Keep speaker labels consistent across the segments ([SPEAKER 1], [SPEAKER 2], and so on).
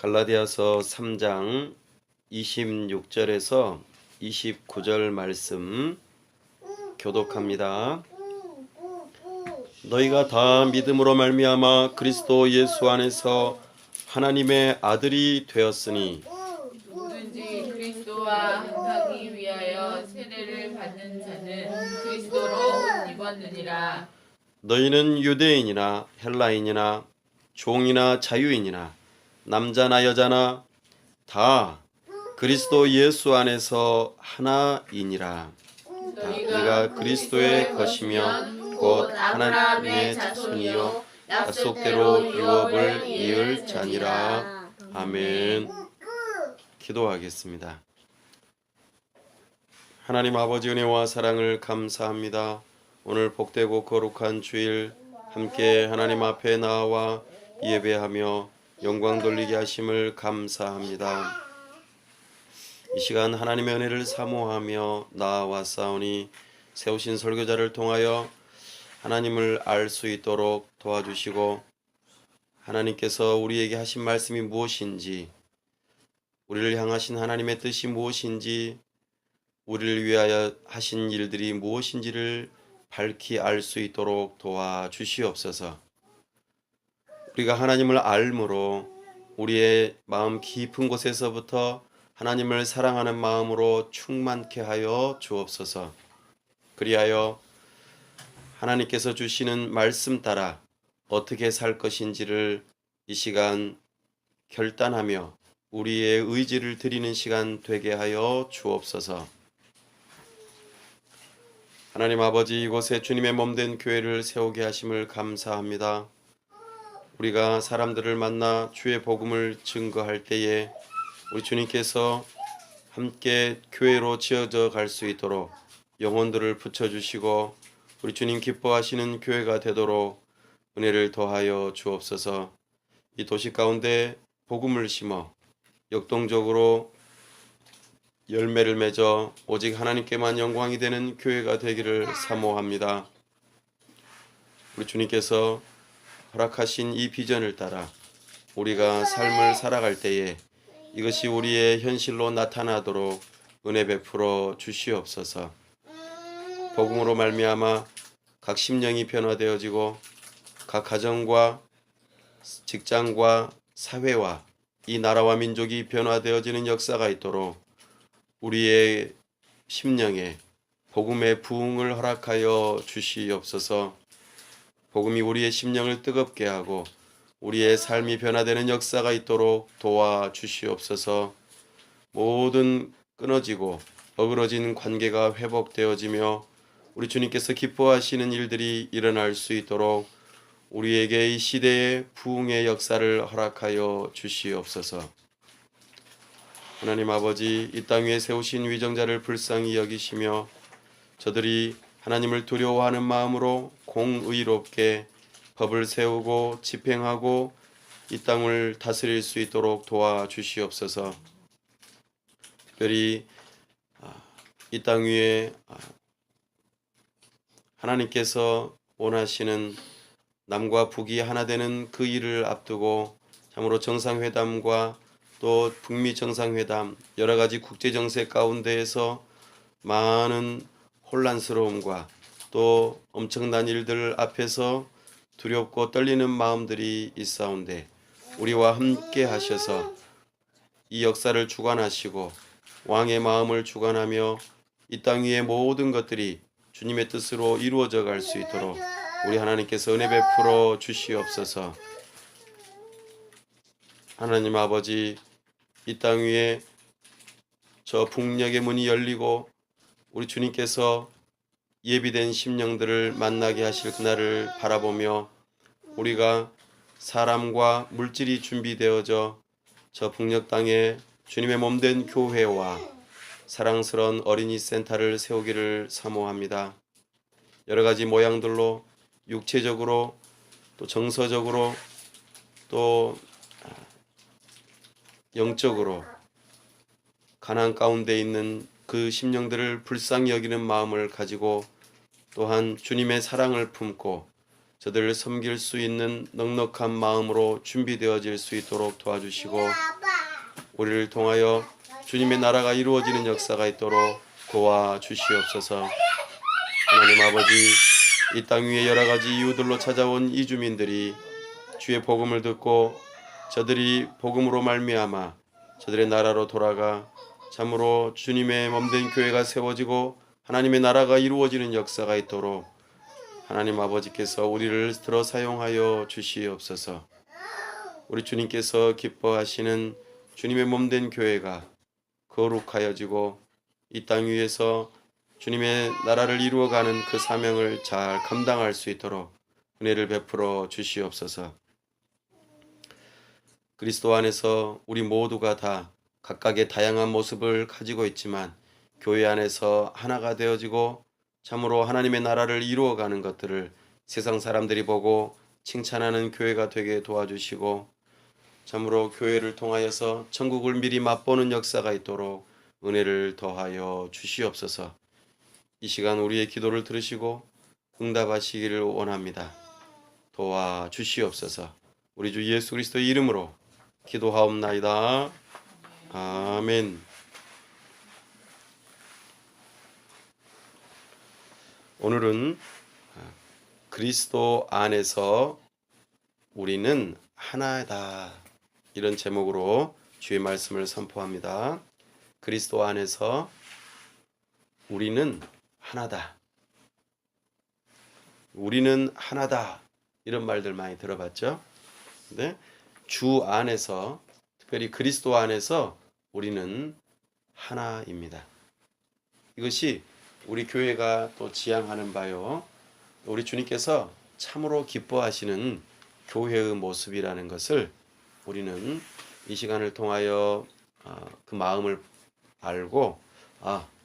[SPEAKER 1] 갈라디아서 3장 26절에서 29절 말씀 교독합니다. 너희가 다 믿음으로 말미암아 그리스도 예수 안에서 하나님의 아들이 되었으니
[SPEAKER 2] 누구든지 그리스도와 합하기 위하여 세례를 받는 자는 그리스도로 옷 입었느니라.
[SPEAKER 1] 너희는 유대인이나 헬라인이나 종이나 자유인이나 남자나 여자나 다 그리스도 예수 안에서 하나이니라. 너희가 그리스도의 것이며 곧 하나님의 자손이요 약속대로 유업을 이을 자니라. 아멘. 기도하겠습니다. 하나님 아버지 은혜와 사랑을 감사합니다. 오늘 복되고 거룩한 주일 함께 하나님 앞에 나와 예배하며 영광 돌리게 하심을 감사합니다. 이 시간 하나님의 은혜를 사모하며 나아왔사오니 세우신 설교자를 통하여 하나님을 알 수 있도록 도와주시고 하나님께서 우리에게 하신 말씀이 무엇인지, 우리를 향하신 하나님의 뜻이 무엇인지, 우리를 위하여 하신 일들이 무엇인지를 밝히 알 수 있도록 도와주시옵소서. 우리가 하나님을 알므로 우리의 마음 깊은 곳에서부터 하나님을 사랑하는 마음으로 충만케 하여 주옵소서. 그리하여 하나님께서 주시는 말씀 따라 어떻게 살 것인지를 이 시간 결단하며 우리의 의지를 드리는 시간 되게 하여 주옵소서. 하나님 아버지, 이곳에 주님의 몸된 교회를 세우게 하심을 감사합니다. 우리가 사람들을 만나 주의 복음을 증거할 때에 우리 주님께서 함께 교회로 지어져 갈 수 있도록 영혼들을 붙여주시고 우리 주님 기뻐하시는 교회가 되도록 은혜를 더하여 주옵소서. 이 도시 가운데 복음을 심어 역동적으로 열매를 맺어 오직 하나님께만 영광이 되는 교회가 되기를 사모합니다. 우리 주님께서 허락하신 이 비전을 따라 우리가 삶을 살아갈 때에 이것이 우리의 현실로 나타나도록 은혜 베풀어 주시옵소서. 복음으로 말미암아 각 심령이 변화되어지고 각 가정과 직장과 사회와 이 나라와 민족이 변화되어지는 역사가 있도록 우리의 심령에 복음의 부흥을 허락하여 주시옵소서. 복음이 우리의 심령을 뜨겁게 하고 우리의 삶이 변화되는 역사가 있도록 도와주시옵소서. 모든 끊어지고 어그러진 관계가 회복되어지며 우리 주님께서 기뻐하시는 일들이 일어날 수 있도록 우리에게 이 시대의 부흥의 역사를 허락하여 주시옵소서. 하나님 아버지, 이 땅 위에 세우신 위정자를 불쌍히 여기시며 저들이 하나님을 두려워하는 마음으로 공의롭게 법을 세우고 집행하고 이 땅을 다스릴 수 있도록 도와주시옵소서. 특별히 이 땅 위에 하나님께서 원하시는 남과 북이 하나 되는 그 일을 앞두고 참으로 정상회담과 또 북미 정상회담 여러 가지 국제 정세 가운데에서 많은 혼란스러움과 또 엄청난 일들 앞에서 두렵고 떨리는 마음들이 있사온데 우리와 함께 하셔서 이 역사를 주관하시고 왕의 마음을 주관하며 이 땅 위의 모든 것들이 주님의 뜻으로 이루어져 갈 수 있도록 우리 하나님께서 은혜 베풀어 주시옵소서. 하나님 아버지, 이 땅 위에 저 북녘의 문이 열리고 우리 주님께서 예비된 심령들을 만나게 하실 그날을 바라보며 우리가 사람과 물질이 준비되어져 저 북녘 땅에 주님의 몸된 교회와 사랑스러운 어린이 센터를 세우기를 사모합니다. 여러 가지 모양들로 육체적으로 또 정서적으로 또 영적으로 가난 가운데 있는 그 심령들을 불쌍히 여기는 마음을 가지고 또한 주님의 사랑을 품고 저들을 섬길 수 있는 넉넉한 마음으로 준비되어질 수 있도록 도와주시고 우리를 통하여 주님의 나라가 이루어지는 역사가 있도록 도와주시옵소서. 하나님 아버지, 이 땅 위에 여러 가지 이유들로 찾아온 이주민들이 주의 복음을 듣고 저들이 복음으로 말미암아 저들의 나라로 돌아가 참으로 주님의 몸된 교회가 세워지고 하나님의 나라가 이루어지는 역사가 있도록 하나님 아버지께서 우리를 들어 사용하여 주시옵소서. 우리 주님께서 기뻐하시는 주님의 몸된 교회가 거룩하여지고 이 땅 위에서 주님의 나라를 이루어가는 그 사명을 잘 감당할 수 있도록 은혜를 베풀어 주시옵소서. 그리스도 안에서 우리 모두가 다 각각의 다양한 모습을 가지고 있지만 교회 안에서 하나가 되어지고 참으로 하나님의 나라를 이루어가는 것들을 세상 사람들이 보고 칭찬하는 교회가 되게 도와주시고 참으로 교회를 통하여서 천국을 미리 맛보는 역사가 있도록 은혜를 더하여 주시옵소서. 이 시간 우리의 기도를 들으시고 응답하시기를 원합니다. 도와주시옵소서. 우리 주 예수 그리스도의 이름으로 기도하옵나이다. 아멘. 오늘은 그리스도 안에서 우리는 하나다, 이런 제목으로 주의 말씀을 선포합니다. 그리스도 안에서 우리는 하나다. 우리는 하나다. 이런 말들 많이 들어봤죠? 근데 주 안에서, 특별히 그리스도 안에서 우리는 하나입니다. 이것이 우리 교회가 또 지향하는 바요, 우리 주님께서 참으로 기뻐하시는 교회의 모습이라는 것을 우리는 이 시간을 통하여 그 마음을 알고,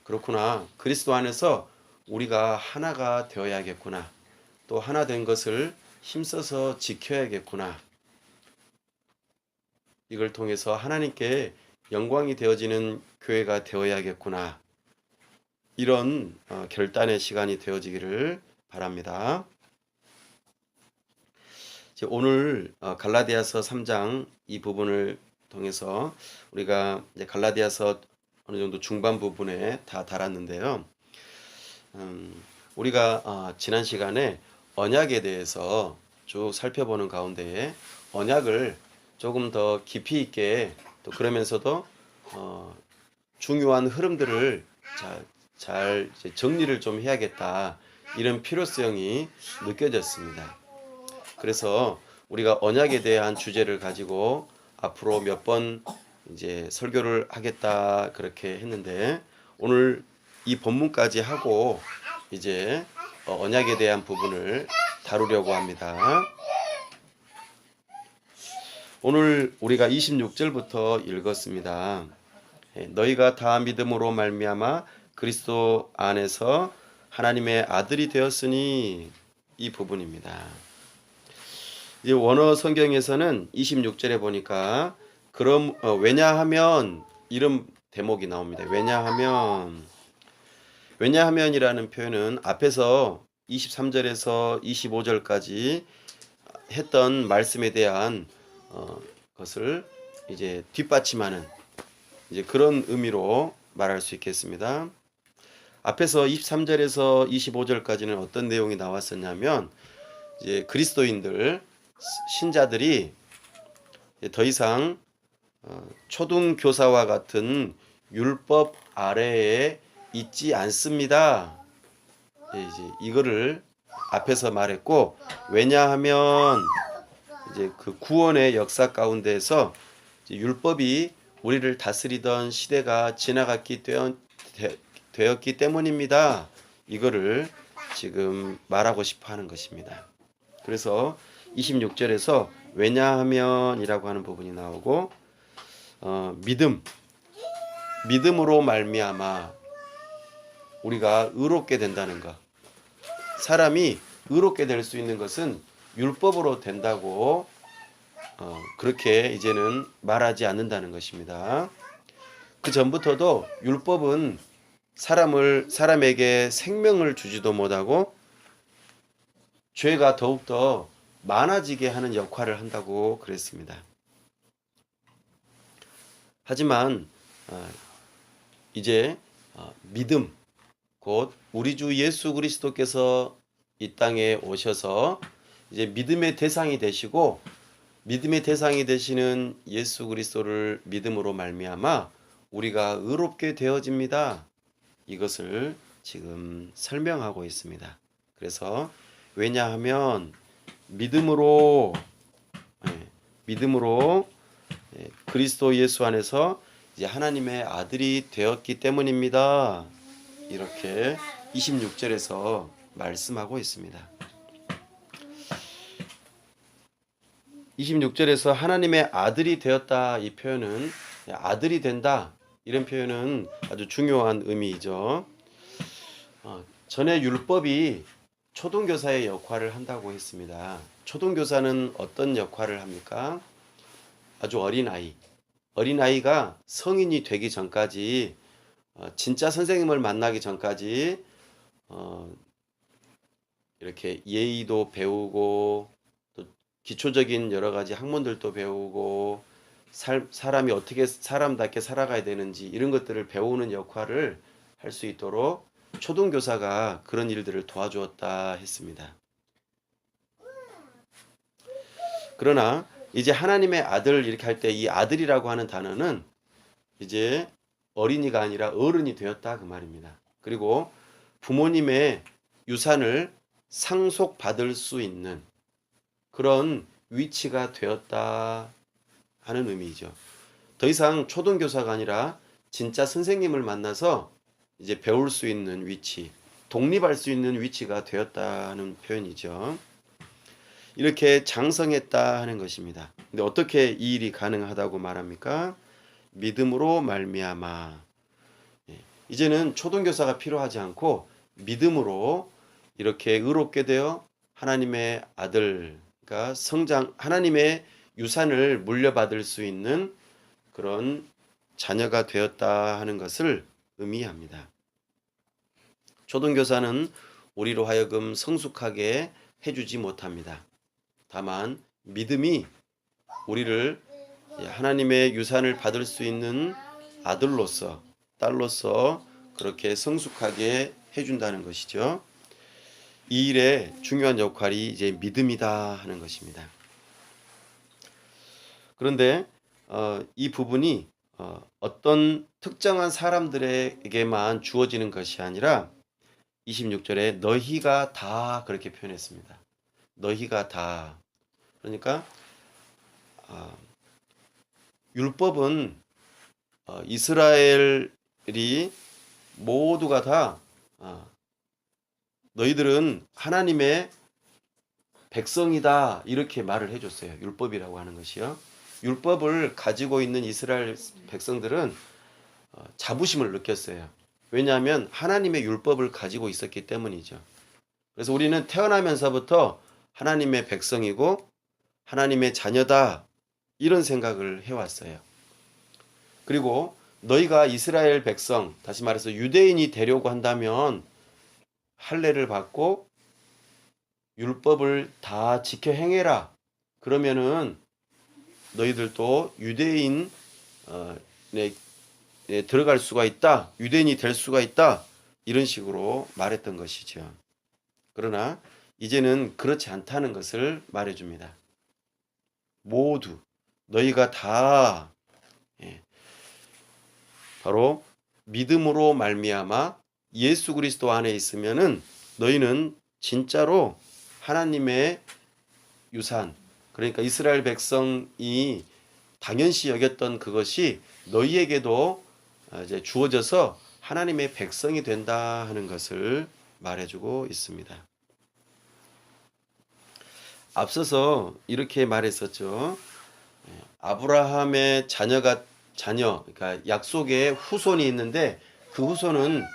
[SPEAKER 1] 그렇구나, 그리스도 안에서 우리가 하나가 되어야겠구나, 또 하나 된 것을 힘써서 지켜야겠구나, 이걸 통해서 하나님께 영광이 되어지는 교회가 되어야겠구나, 이런 결단의 시간이 되어지기를 바랍니다. 오늘 갈라디아서 3장 이 부분을 통해서 우리가 이제 갈라디아서 어느 정도 중반 부분에 다 달았는데요. 우리가 지난 시간에 언약에 대해서 쭉 살펴보는 가운데 언약을 조금 더 깊이 있게, 또 그러면서도 중요한 흐름들을 잘 정리를 좀 해야겠다, 이런 필요성이 느껴졌습니다. 그래서 우리가 언약에 대한 주제를 가지고 앞으로 몇 번 이제 설교를 하겠다, 그렇게 했는데 오늘 이 본문까지 하고 이제 언약에 대한 부분을 다루려고 합니다. 오늘 우리가 26절부터 읽었습니다. 너희가 다 믿음으로 말미암아 그리스도 안에서 하나님의 아들이 되었으니, 이 부분입니다. 이제 원어 성경에서는 26절에 보니까 그럼 왜냐하면, 이런 대목이 나옵니다. 왜냐하면이라는 표현은 앞에서 23절에서 25절까지 했던 말씀에 대한 것을 이제 뒷받침하는 이제 그런 의미로 말할 수 있겠습니다. 앞에서 23절에서 25절까지는 어떤 내용이 나왔었냐면, 이제 그리스도인들, 신자들이 더 이상 초등교사와 같은 율법 아래에 있지 않습니다. 이제 이거를 앞에서 말했고, 왜냐하면 이제 그 구원의 역사 가운데에서 율법이 우리를 다스리던 시대가 지나갔기 되었기 때문입니다. 이거를 지금 말하고 싶어 하는 것입니다. 그래서 26절에서 왜냐하면이라고 하는 부분이 나오고, 믿음으로 말미암아 우리가 의롭게 된다는 것, 사람이 의롭게 될 수 있는 것은 율법으로 된다고 그렇게 이제는 말하지 않는다는 것입니다. 그 전부터도 율법은 사람에게 생명을 주지도 못하고 죄가 더욱더 많아지게 하는 역할을 한다고 그랬습니다. 하지만 이제 믿음, 곧 우리 주 예수 그리스도께서 이 땅에 오셔서 이제 믿음의 대상이 되시고, 믿음의 대상이 되시는 예수 그리스도를 믿음으로 말미암아 우리가 의롭게 되어집니다. 이것을 지금 설명하고 있습니다. 그래서 왜냐하면 믿음으로 그리스도 예수 안에서 이제 하나님의 아들이 되었기 때문입니다. 이렇게 26절에서 말씀하고 있습니다. 26절에서 하나님의 아들이 되었다, 이 표현은, 아들이 된다, 이런 표현은 아주 중요한 의미이죠. 전에 율법이 초등교사의 역할을 한다고 했습니다. 초등교사는 어떤 역할을 합니까? 아주 어린아이가 성인이 되기 전까지, 진짜 선생님을 만나기 전까지 이렇게 예의도 배우고 또 기초적인 여러 가지 학문들도 배우고 사람이 어떻게 사람답게 살아가야 되는지 이런 것들을 배우는 역할을 할 수 있도록 초등교사가 그런 일들을 도와주었다 했습니다. 그러나 이제 하나님의 아들 이렇게 할 때 이 아들이라고 하는 단어는 이제 어린이가 아니라 어른이 되었다, 그 말입니다. 그리고 부모님의 유산을 상속받을 수 있는 그런 위치가 되었다 하는 의미이죠. 더 이상 초등교사가 아니라 진짜 선생님을 만나서 이제 배울 수 있는 위치, 독립할 수 있는 위치가 되었다는 표현이죠. 이렇게 장성했다 하는 것입니다. 근데 어떻게 이 일이 가능하다고 말합니까? 믿음으로 말미암아. 이제는 초등교사가 필요하지 않고 믿음으로 이렇게 의롭게 되어 하나님의 아들과 하나님의 유산을 물려받을 수 있는 그런 자녀가 되었다 하는 것을 의미합니다. 초등교사는 우리로 하여금 성숙하게 해주지 못합니다. 다만 믿음이 우리를 하나님의 유산을 받을 수 있는 아들로서, 딸로서 그렇게 성숙하게 해준다는 것이죠. 이 일의 중요한 역할이 이제 믿음이다 하는 것입니다. 그런데 이 부분이 어떤 특정한 사람들에게만 주어지는 것이 아니라 26절에 너희가 다 그렇게 표현했습니다. 너희가 다. 그러니까 율법은 이스라엘이 모두가 다 너희들은 하나님의 백성이다, 이렇게 말을 해줬어요. 율법이라고 하는 것이요. 율법을 가지고 있는 이스라엘 백성들은 자부심을 느꼈어요. 왜냐하면 하나님의 율법을 가지고 있었기 때문이죠. 그래서 우리는 태어나면서부터 하나님의 백성이고 하나님의 자녀다, 이런 생각을 해왔어요. 그리고 너희가 이스라엘 백성, 다시 말해서 유대인이 되려고 한다면 할례를 받고 율법을 다 지켜 행해라. 그러면은 너희들도 유대인 들어갈 수가 있다, 유대인이 될 수가 있다, 이런 식으로 말했던 것이죠. 그러나 이제는 그렇지 않다는 것을 말해줍니다. 모두 너희가 다 바로 믿음으로 말미암아 예수 그리스도 안에 있으면은 너희는 진짜로 하나님의 유산, 그러니까 이스라엘 백성이 당연시 여겼던 그것이 너희에게도 이제 주어져서 하나님의 백성이 된다 하는 것을 말해주고 있습니다. 앞서서 이렇게 말했었죠. 아브라함의 자녀, 그러니까 약속의 후손이 있는데 그 후손은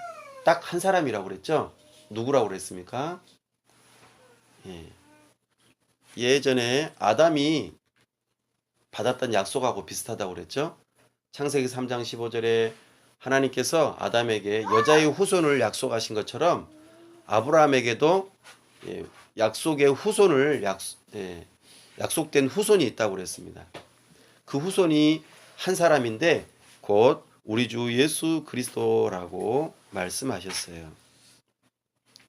[SPEAKER 1] 딱 한 사람이라고 그랬죠. 누구라고 그랬습니까? 예전에 아담이 받았던 약속하고 비슷하다고 그랬죠. 창세기 3장 15절에 하나님께서 아담에게 여자의 후손을 약속하신 것처럼 아브라함에게도 약속의 후손을 약속된 후손이 있다고 그랬습니다. 그 후손이 한 사람인데 곧 우리 주 예수 그리스도라고 말씀하셨어요.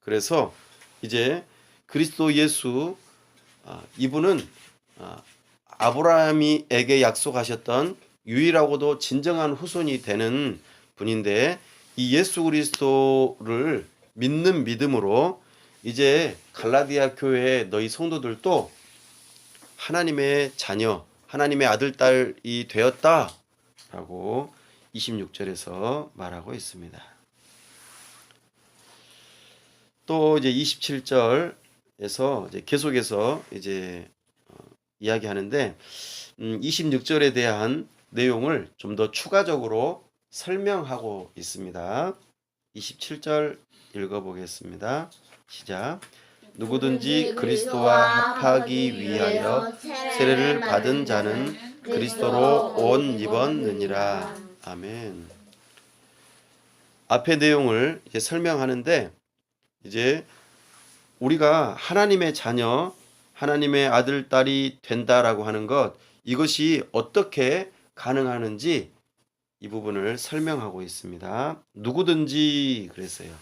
[SPEAKER 1] 그래서 이제 그리스도 예수 이분은 아브라함에게 약속하셨던 유일하고도 진정한 후손이 되는 분인데 이 예수 그리스도를 믿는 믿음으로 이제 갈라디아 교회의 너희 성도들도 하나님의 자녀, 하나님의 아들, 딸이 되었다라고 26절에서 말하고 있습니다. 또 이제 27절에서 이제 계속해서 이제 이야기하는데 26절에 대한 내용을 좀 더 추가적으로 설명하고 있습니다. 27절 읽어보겠습니다. 시작. 누구든지 그리스도와 합하기 위하여 세례를 받은 자는 그리스도로 옷 입었느니라. 아멘. 앞의 내용을 이제 설명하는데 이제 우리가 하나님의 자녀, 하나님의 아들, 딸이 된다라고 하는 것, 이것이 어떻게 가능하는지 이 부분을 설명하고 있습니다. 누구든지 그랬어요.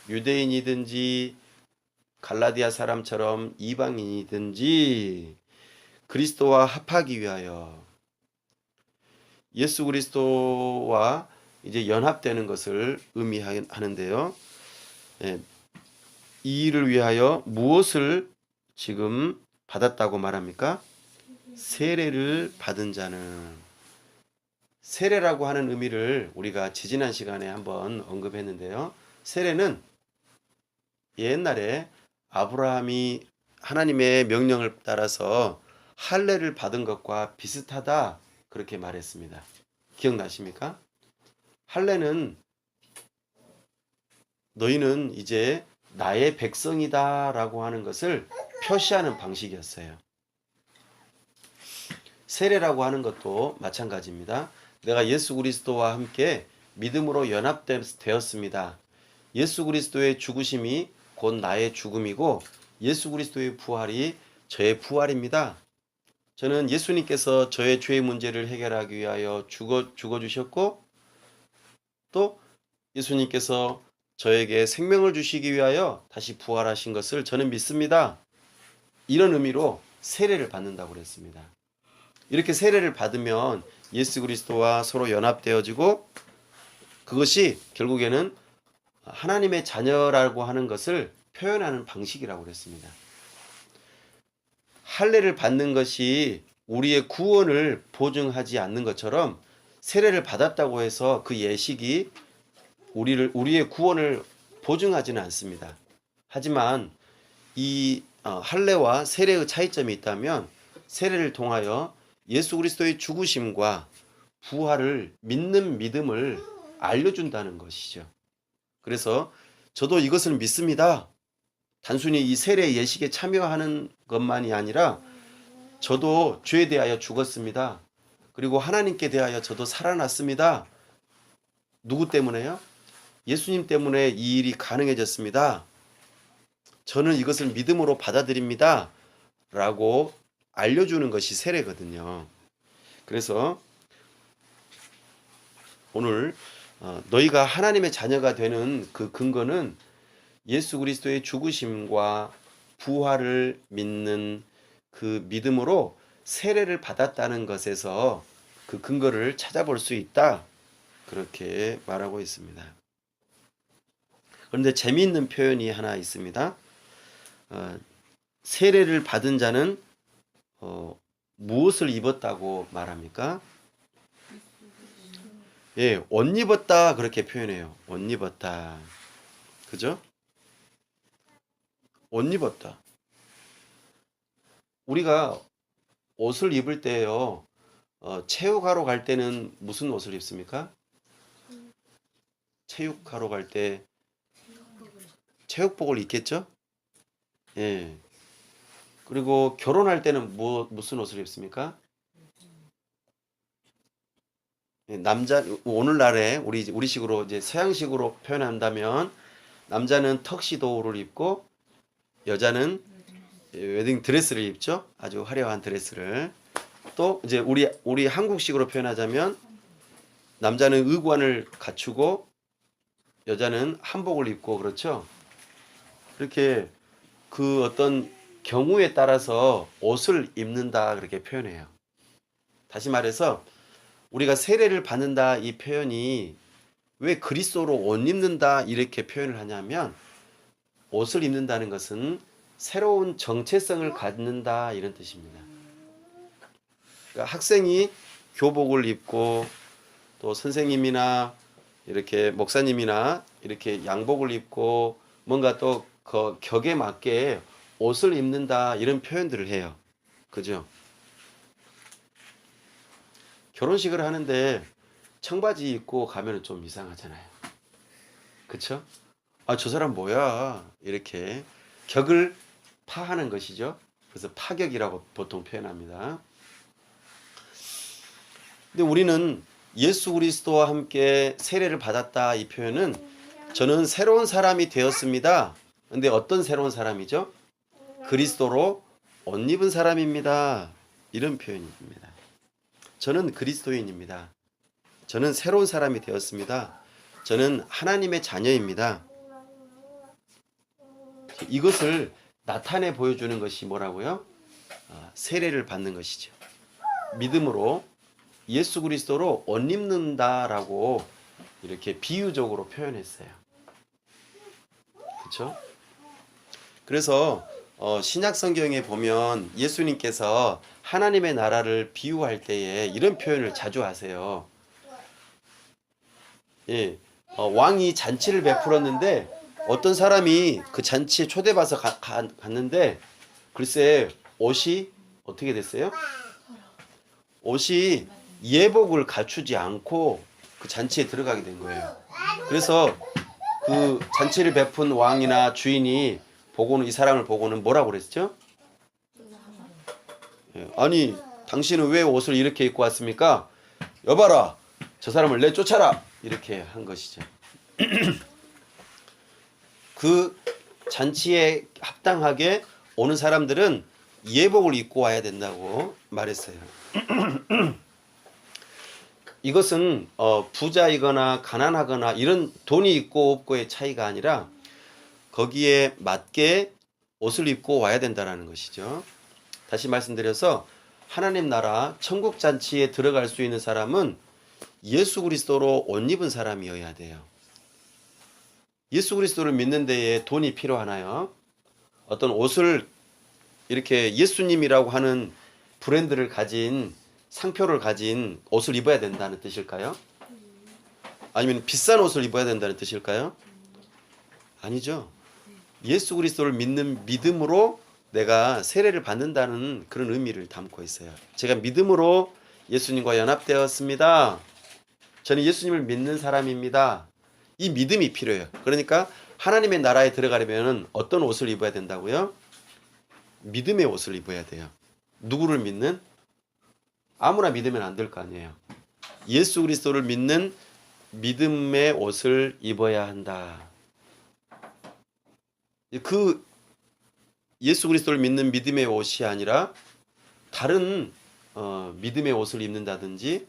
[SPEAKER 1] 유대인이든지 갈라디아 사람처럼 이방인이든지 그리스도와 합하기 위하여 예수 그리스도와 이제 연합되는 것을 의미하는데요. 이 일을 위하여 무엇을 지금 받았다고 말합니까? 세례를 받은 자는. 세례라고 하는 의미를 우리가 지지난 시간에 한번 언급했는데요. 세례는 옛날에 아브라함이 하나님의 명령을 따라서 할례를 받은 것과 비슷하다 그렇게 말했습니다. 기억나십니까? 할례는 너희는 이제 나의 백성이다라고 하는 것을 표시하는 방식이었어요. 세례라고 하는 것도 마찬가지입니다. 내가 예수 그리스도와 함께 믿음으로 연합되었습니다. 예수 그리스도의 죽으심이 곧 나의 죽음이고 예수 그리스도의 부활이 저의 부활입니다. 저는 예수님께서 저의 죄의 문제를 해결하기 위하여 죽어주셨고 또 예수님께서 저에게 생명을 주시기 위하여 다시 부활하신 것을 저는 믿습니다. 이런 의미로 세례를 받는다고 그랬습니다. 이렇게 세례를 받으면 예수 그리스도와 서로 연합되어지고 그것이 결국에는 하나님의 자녀라고 하는 것을 표현하는 방식이라고 그랬습니다. 할례를 받는 것이 우리의 구원을 보증하지 않는 것처럼 세례를 받았다고 해서 그 예식이 우리의 구원을 보증하지는 않습니다. 하지만 이 할례와 세례의 차이점이 있다면 세례를 통하여 예수 그리스도의 죽으심과 부활을 믿는 믿음을 알려준다는 것이죠. 그래서 저도 이것을 믿습니다. 단순히 이 세례 예식에 참여하는 것만이 아니라 저도 죄에 대하여 죽었습니다. 그리고 하나님께 대하여 저도 살아났습니다. 누구 때문에요? 예수님 때문에 이 일이 가능해졌습니다. 저는 이것을 믿음으로 받아들입니다. 라고 알려주는 것이 세례거든요. 그래서 오늘 너희가 하나님의 자녀가 되는 그 근거는 예수 그리스도의 죽으심과 부활을 믿는 그 믿음으로 세례를 받았다는 것에서 그 근거를 찾아볼 수 있다. 그렇게 말하고 있습니다. 그런데 재미있는 표현이 하나 있습니다. 세례를 받은 자는 무엇을 입었다고 말합니까? 예, 옷 입었다 그렇게 표현해요. 옷 입었다. 그죠? 옷 입었다. 우리가 옷을 입을 때요, 체육하러 갈 때는 무슨 옷을 입습니까? 체육하러 갈 때 체육복을 입겠죠? 예. 그리고 결혼할 때는 무슨 옷을 입습니까? 예, 오늘날에 우리식으로 이제 서양식으로 표현한다면 남자는 턱시도를 입고 여자는 웨딩 드레스를 입죠. 아주 화려한 드레스를. 또 이제 우리 한국식으로 표현하자면 남자는 의관을 갖추고 여자는 한복을 입고 그렇죠. 그렇게 그 어떤 경우에 따라서 옷을 입는다 그렇게 표현해요. 다시 말해서 우리가 세례를 받는다 이 표현이 왜 그리스도로 옷 입는다 이렇게 표현을 하냐면 옷을 입는다는 것은 새로운 정체성을 갖는다 이런 뜻입니다. 그러니까 학생이 교복을 입고 또 선생님이나 이렇게 목사님이나 이렇게 양복을 입고 뭔가 또 그 격에 맞게 옷을 입는다 이런 표현들을 해요. 그죠? 결혼식을 하는데 청바지 입고 가면 좀 이상하잖아요. 그쵸? 아, 저 사람 뭐야? 이렇게 격을 파하는 것이죠. 그래서 파격이라고 보통 표현합니다. 근데 우리는 예수 그리스도와 함께 세례를 받았다 이 표현은 저는 새로운 사람이 되었습니다. 근데 어떤 새로운 사람이죠? 그리스도로 옷 입은 사람입니다. 이런 표현입니다. 저는 그리스도인입니다. 저는 새로운 사람이 되었습니다. 저는 하나님의 자녀입니다. 이것을 나타내 보여주는 것이 뭐라고요? 세례를 받는 것이죠. 믿음으로 예수 그리스도로 옷 입는다라고 이렇게 비유적으로 표현했어요. 그렇죠? 그래서 신약 성경에 보면 예수님께서 하나님의 나라를 비유할 때에 이런 표현을 자주 하세요. 예, 왕이 잔치를 베풀었는데 어떤 사람이 그 잔치에 초대받아서 갔는데 글쎄 옷이 어떻게 됐어요? 옷이 예복을 갖추지 않고 그 잔치에 들어가게 된 거예요. 그래서 그 잔치를 베푼 왕이나 주인이 보고는 이 사람을 보고는 뭐라고 그랬죠? 아니 당신은 왜 옷을 이렇게 입고 왔습니까? 여봐라 저 사람을 내쫓아라 이렇게 한 것이죠. 그 잔치에 합당하게 오는 사람들은 예복을 입고 와야 된다고 말했어요. 이것은 부자이거나 가난하거나 이런 돈이 있고 없고의 차이가 아니라 거기에 맞게 옷을 입고 와야 된다는 것이죠. 다시 말씀드려서 하나님 나라 천국 잔치에 들어갈 수 있는 사람은 예수 그리스도로 옷 입은 사람이어야 돼요. 예수 그리스도를 믿는 데에 돈이 필요하나요? 어떤 옷을 이렇게 예수님이라고 하는 브랜드를 가진 상표를 가진 옷을 입어야 된다는 뜻일까요? 아니면 비싼 옷을 입어야 된다는 뜻일까요? 아니죠. 예수 그리스도를 믿는 믿음으로 내가 세례를 받는다는 그런 의미를 담고 있어요. 제가 믿음으로 예수님과 연합되었습니다. 저는 예수님을 믿는 사람입니다. 이 믿음이 필요해요. 그러니까 하나님의 나라에 들어가려면 어떤 옷을 입어야 된다고요? 믿음의 옷을 입어야 돼요. 누구를 믿는? 아무나 믿으면 안 될 거 아니에요. 예수 그리스도를 믿는 믿음의 옷을 입어야 한다. 그 예수 그리스도를 믿는 믿음의 옷이 아니라 다른 믿음의 옷을 입는다든지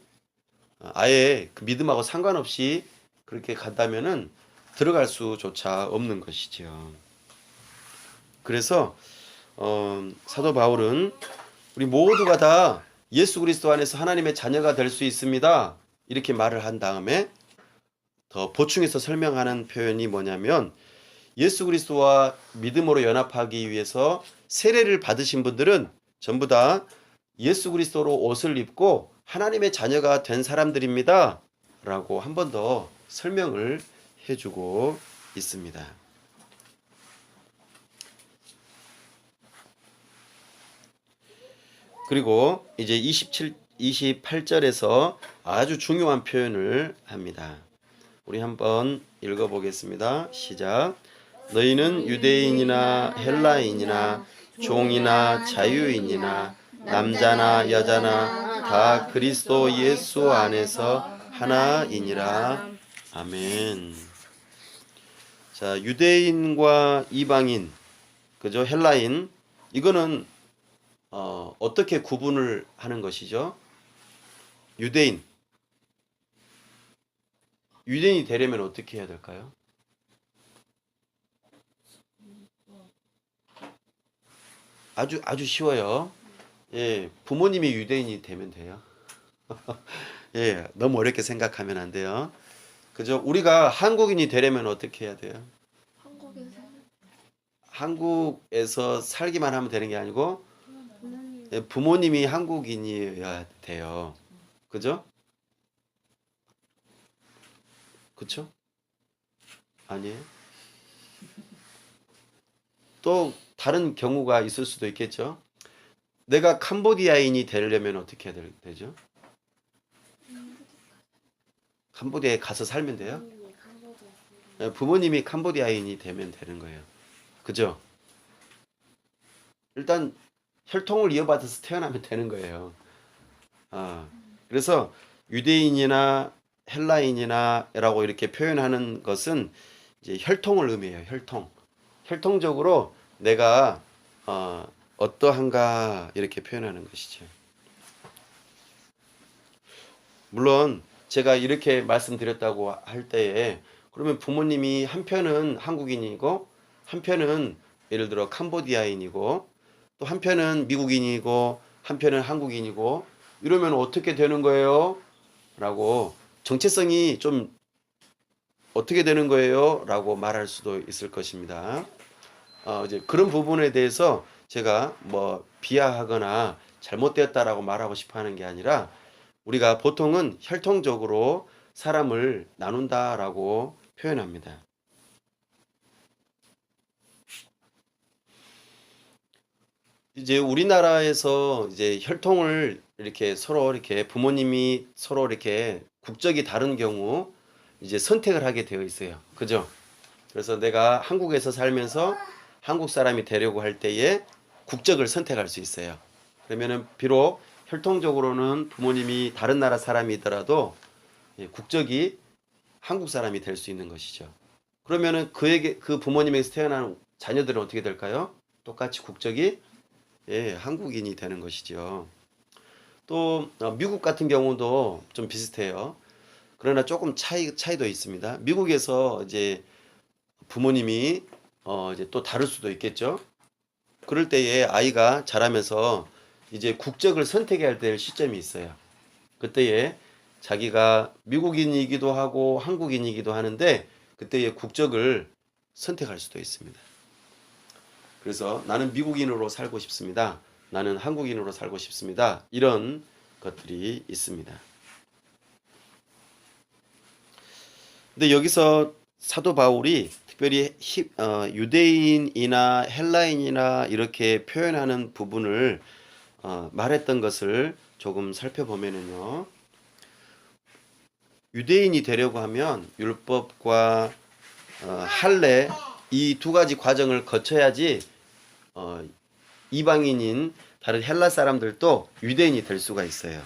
[SPEAKER 1] 아예 그 믿음하고 상관없이 그렇게 간다면은 들어갈 수조차 없는 것이죠. 그래서 사도 바울은 우리 모두가 다 예수 그리스도 안에서 하나님의 자녀가 될 수 있습니다. 이렇게 말을 한 다음에 더 보충해서 설명하는 표현이 뭐냐면 예수 그리스도와 믿음으로 연합하기 위해서 세례를 받으신 분들은 전부 다 예수 그리스도로 옷을 입고 하나님의 자녀가 된 사람들입니다. 라고 한 번 더 설명을 해주고 있습니다. 그리고 이제 28절에서 아주 중요한 표현을 합니다. 우리 한번 읽어보겠습니다. 시작. 너희는 유대인이나 헬라인이나 종이나 자유인이나 남자나 여자나 다 그리스도 예수 안에서 하나이니라. 아멘. 자, 유대인과 이방인, 그죠? 헬라인, 이거는 어떻게 구분을 하는 것이죠? 유대인이 되려면 어떻게 해야 될까요? 아주 쉬워요. 예, 부모님이 유대인이 되면 돼요. 예, 너무 어렵게 생각하면 안 돼요. 그죠? 우리가 한국인이 되려면 어떻게 해야 돼요?
[SPEAKER 3] 한국에서
[SPEAKER 1] 한국에서 살기만 하면 되는 게 아니고
[SPEAKER 3] 부모님
[SPEAKER 1] 예, 부모님이 한국인이어야 돼요. 그죠? 그쵸? 아니에요? 또 다른 경우가 있을 수도 있겠죠? 내가 캄보디아인이 되려면 어떻게 해야 되죠? 캄보디아에 가서 살면 돼요?
[SPEAKER 3] 부모님이 캄보디아
[SPEAKER 1] 예, 부모님이 캄보디아인이 되면 되는 거예요. 그죠? 일단 혈통을 이어받아서 태어나면 되는 거예요. 그래서 유대인이나 헬라인이나라고 이렇게 표현하는 것은 이제 혈통을 의미해요. 혈통. 혈통적으로 내가 어떠한가 이렇게 표현하는 것이죠. 물론 제가 이렇게 말씀드렸다고 할 때에 그러면 부모님이 한편은 한국인이고 한편은 예를 들어 캄보디아인이고 또 한편은 미국인이고 한편은 한국인이고 이러면 어떻게 되는 거예요? 라고 정체성이 좀 어떻게 되는 거예요? 라고 말할 수도 있을 것입니다. 이제 그런 부분에 대해서 제가 뭐 비하하거나 잘못되었다라고 말하고 싶어 하는 게 아니라 우리가 보통은 혈통적으로 사람을 나눈다라고 표현합니다. 이제 우리나라에서 이제 혈통을 이렇게 서로 이렇게 부모님이 서로 이렇게 국적이 다른 경우 이제 선택을 하게 되어 있어요. 그죠? 그래서 내가 한국에서 살면서 한국 사람이 되려고 할 때에 국적을 선택할 수 있어요. 그러면은 비록 혈통적으로는 부모님이 다른 나라 사람이더라도 국적이 한국 사람이 될 수 있는 것이죠. 그러면은 그 부모님에게서 태어난 자녀들은 어떻게 될까요? 똑같이 국적이 한국인이 되는 것이죠. 또 미국 같은 경우도 좀 비슷해요. 그러나 조금 차이도 있습니다. 미국에서 이제 부모님이 이제 또 다를 수도 있겠죠. 그럴 때에 아이가 자라면서 이제 국적을 선택해야 될 시점이 있어요. 그때에 자기가 미국인이기도 하고 한국인이기도 하는데 그때의 국적을 선택할 수도 있습니다. 그래서 나는 미국인으로 살고 싶습니다. 나는 한국인으로 살고 싶습니다. 이런 것들이 있습니다. 근데 여기서 사도 바울이 특별히 유대인이나 헬라인이나 이렇게 표현하는 부분을 말했던 것을 조금 살펴보면은요. 유대인이 되려고 하면 율법과 할례 이 두 가지 과정을 거쳐야지 이방인인 다른 헬라 사람들도 유대인이 될 수가 있어요.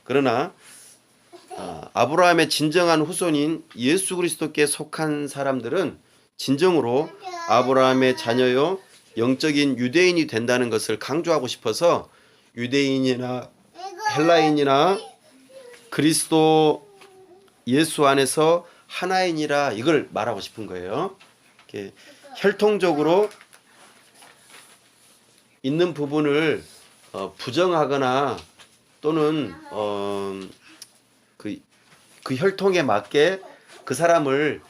[SPEAKER 1] 그러나 아브라함의 진정한 후손인 예수 그리스도께 속한 사람들은 진정으로 아브라함의 자녀요 영적인 유대인이 된다는 것을 강조하고 싶어서 유대인이나 헬라인이나 그리스도 예수 안에서 하나인이라 이걸 말하고 싶은 거예요. 이렇게 혈통적으로 있는 부분을 부정하거나 또는 그 혈통에 맞게 그 사람을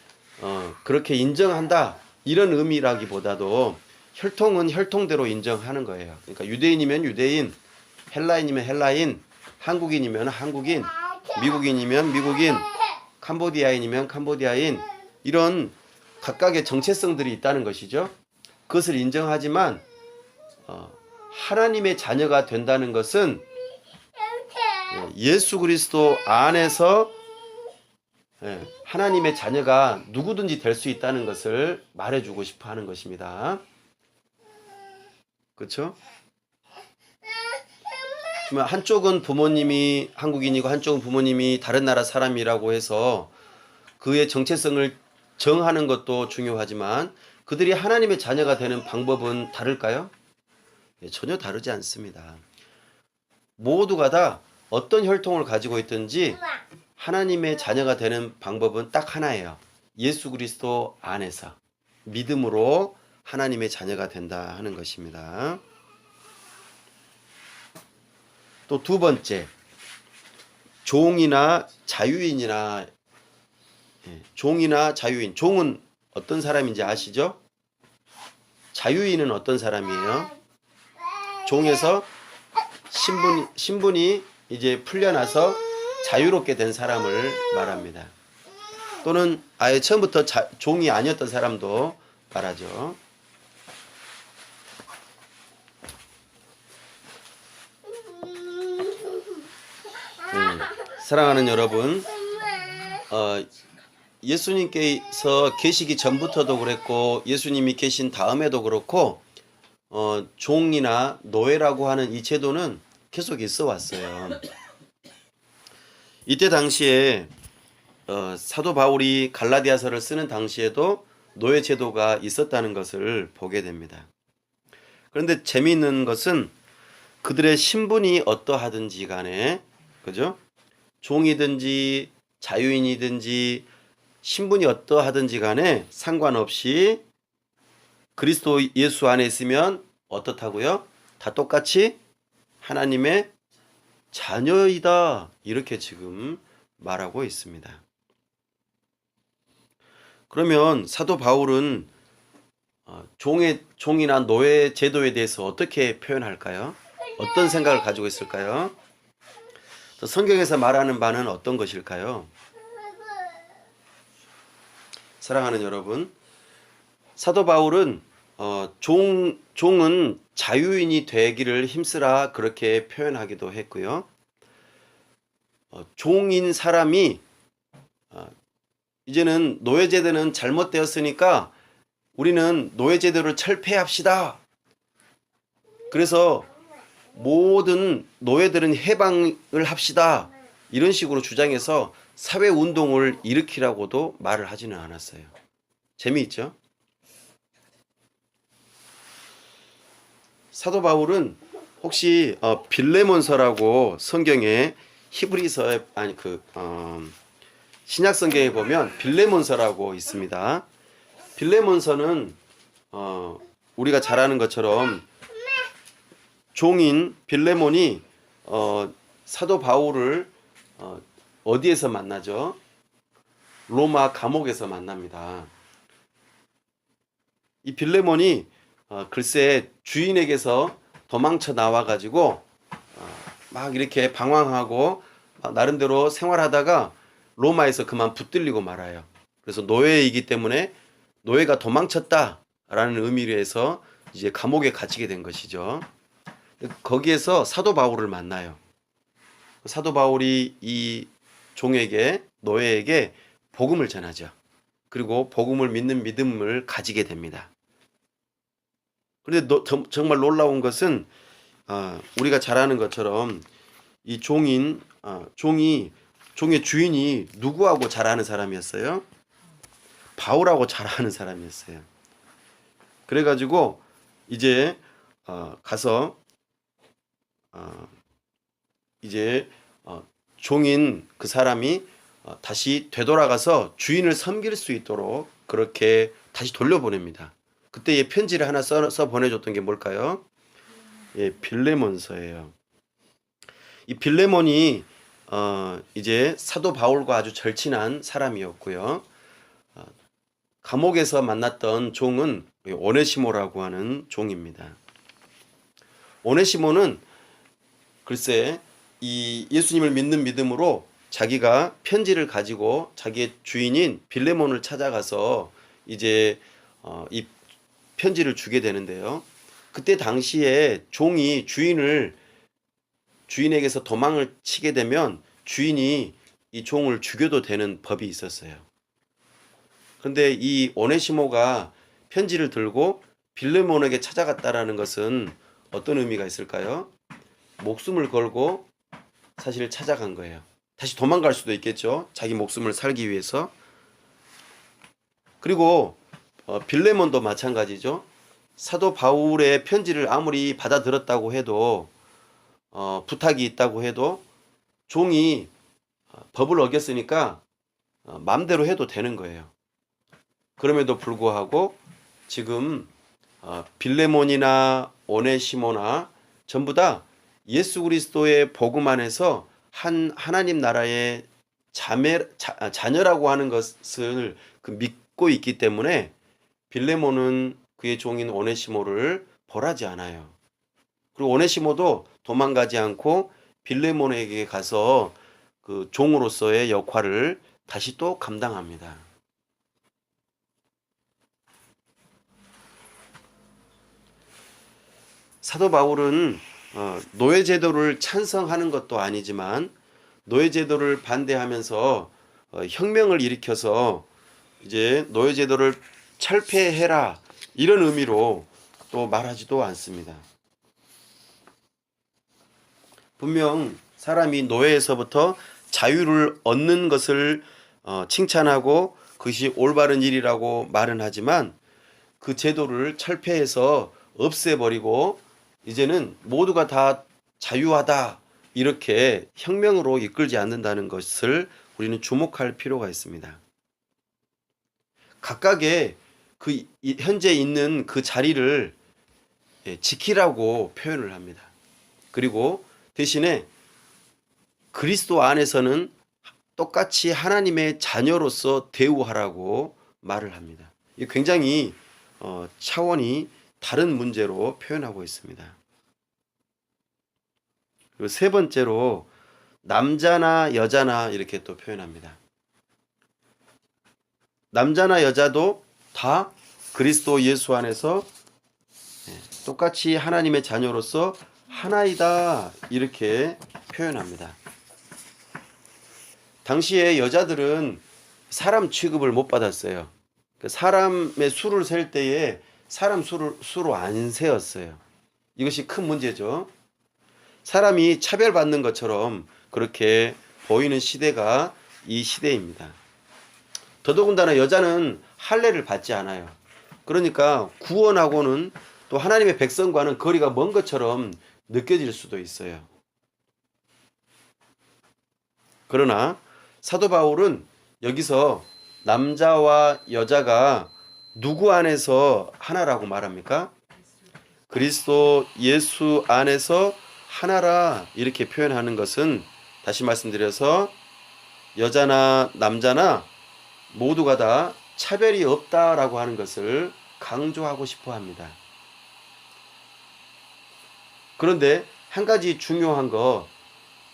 [SPEAKER 1] 그렇게 인정한다 이런 의미라기보다도 혈통은 혈통대로 인정하는 거예요. 그러니까 유대인이면 유대인, 헬라인이면 헬라인, 한국인이면 한국인, 미국인이면 미국인, 캄보디아인이면 캄보디아인 이런 각각의 정체성들이 있다는 것이죠. 그것을 인정하지만 하나님의 자녀가 된다는 것은 예수 그리스도 안에서 하나님의 자녀가 누구든지 될 수 있다는 것을 말해주고 싶어 하는 것입니다. 그렇죠? 한쪽은 부모님이 한국인이고 한쪽은 부모님이 다른 나라 사람이라고 해서 그의 정체성을 정하는 것도 중요하지만 그들이 하나님의 자녀가 되는 방법은 다를까요? 전혀 다르지 않습니다. 모두가 다 어떤 혈통을 가지고 있든지 하나님의 자녀가 되는 방법은 딱 하나예요. 예수 그리스도 안에서 믿음으로 하나님의 자녀가 된다 하는 것입니다. 또 두 번째, 종이나 자유인이나 종이나 자유인. 종은 어떤 사람인지 아시죠? 자유인은 어떤 사람이에요? 종에서 신분이 이제 풀려나서 자유롭게 된 사람을 말합니다. 또는 아예 처음부터 종이 아니었던 사람도 말하죠. 사랑하는 여러분, 예수님께서 계시기 전부터도 그랬고 예수님이 계신 다음에도 그렇고 종이나 노예라고 하는 이 제도는 계속 있어 왔어요. 이때 당시에 사도 바울이 갈라디아서를 쓰는 당시에도 노예 제도가 있었다는 것을 보게 됩니다. 그런데 재미있는 것은 그들의 신분이 어떠하든지 간에, 그죠? 종이든지 자유인이든지 신분이 어떠하든지 간에 상관없이 그리스도 예수 안에 있으면 어떻다고요? 다 똑같이 하나님의 자녀이다. 이렇게 지금 말하고 있습니다. 그러면 사도 바울은 종이나 노예 제도에 대해서 어떻게 표현할까요? 어떤 생각을 가지고 있을까요? 성경에서 말하는 바는 어떤 것일까요? 사랑하는 여러분, 사도 바울은 종은 자유인이 되기를 힘쓰라 그렇게 표현하기도 했고요. 종인 사람이 이제는 노예제도는 잘못되었으니까 우리는 노예제도를 철폐합시다. 그래서 모든 노예들은 해방을 합시다. 이런 식으로 주장해서 사회운동을 일으키라고도 말을 하지는 않았어요. 재미있죠? 사도 바울은 혹시 빌레몬서라고 성경에 히브리서에 신약 성경에 보면 빌레몬서라고 있습니다. 빌레몬서는 우리가 잘 아는 것처럼 종인 빌레몬이 사도 바울을 어디에서 만나죠? 로마 감옥에서 만납니다. 이 빌레몬이 글쎄 주인에게서 도망쳐 나와가지고 막 이렇게 방황하고 나름대로 생활하다가 로마에서 그만 붙들리고 말아요. 그래서 노예이기 때문에 노예가 도망쳤다라는 의미로 해서 이제 감옥에 갇히게 된 것이죠. 거기에서 사도 바울을 만나요. 사도 바울이 이 종에게, 노예에게 복음을 전하죠. 그리고 복음을 믿는 믿음을 가지게 됩니다. 그런데 정말 놀라운 것은 우리가 잘 아는 것처럼 이 종의 주인이 누구하고 잘 아는 사람이었어요? 바울하고 잘 아는 사람이었어요. 그래가지고 이제 가서 이제 종인 그 사람이 다시 되돌아가서 주인을 섬길 수 있도록 그렇게 다시 돌려보냅니다. 그때 이 편지를 하나 써 보내줬던 게 뭘까요? 예, 빌레몬서예요. 이 빌레몬이 이제 사도 바울과 아주 절친한 사람이었고요. 감옥에서 만났던 종은 오네시모라고 하는 종입니다. 오네시모는 글쎄 이 예수님을 믿는 믿음으로 자기가 편지를 가지고 자기의 주인인 빌레몬을 찾아가서 이제 이 편지를 주게 되는데요. 그때 당시에 종이 주인에게서 도망을 치게 되면 주인이 이 종을 죽여도 되는 법이 있었어요. 그런데 이 오네시모가 편지를 들고 빌레몬에게 찾아갔다라는 것은 어떤 의미가 있을까요? 목숨을 걸고 사실 찾아간 거예요. 다시 도망갈 수도 있겠죠. 자기 목숨을 살기 위해서. 그리고 빌레몬도 마찬가지죠. 사도 바울의 편지를 아무리 받아들었다고 해도 부탁이 있다고 해도 종이 법을 어겼으니까 마음대로 해도 되는 거예요. 그럼에도 불구하고 지금 빌레몬이나 오네시모나 전부 다 예수 그리스도의 복음 안에서 하나님 나라의 자녀라고 하는 것을 믿고 있기 때문에 빌레몬은 그의 종인 오네시모를 벌하지 않아요. 그리고 오네시모도 도망가지 않고 빌레몬에게 가서 그 종으로서의 역할을 다시 또 감당합니다. 사도 바울은 노예제도를 찬성하는 것도 아니지만 노예제도를 반대하면서 혁명을 일으켜서 이제 노예제도를 철폐해라 이런 의미로 또 말하지도 않습니다. 분명 사람이 노예에서부터 자유를 얻는 것을 칭찬하고 그것이 올바른 일이라고 말은 하지만 그 제도를 철폐해서 없애버리고 이제는 모두가 다 자유하다 이렇게 혁명으로 이끌지 않는다는 것을 우리는 주목할 필요가 있습니다. 각각의 그 현재 있는 그 자리를 지키라고 표현을 합니다. 그리고 대신에 그리스도 안에서는 똑같이 하나님의 자녀로서 대우하라고 말을 합니다. 이 굉장히 차원이 다른 문제로 표현하고 있습니다. 그리고 세 번째로 남자나 여자나 이렇게 또 표현합니다. 남자나 여자도 다 그리스도 예수 안에서 똑같이 하나님의 자녀로서 하나이다 이렇게 표현합니다. 당시에 여자들은 사람 취급을 못 받았어요. 사람의 수를 셀 때에 사람 수로 안 세었어요. 이것이 큰 문제죠. 사람이 차별받는 것처럼 그렇게 보이는 시대가 이 시대입니다. 더더군다나 여자는 할례를 받지 않아요. 그러니까 구원하고는 또 하나님의 백성과는 거리가 먼 것처럼 느껴질 수도 있어요. 그러나 사도 바울은 여기서 남자와 여자가 누구 안에서 하나라고 말합니까? 그리스도 예수 안에서 하나라 이렇게 표현하는 것은 다시 말씀드려서 여자나 남자나 모두가 다 차별이 없다라고 하는 것을 강조하고 싶어 합니다. 그런데 한 가지 중요한 거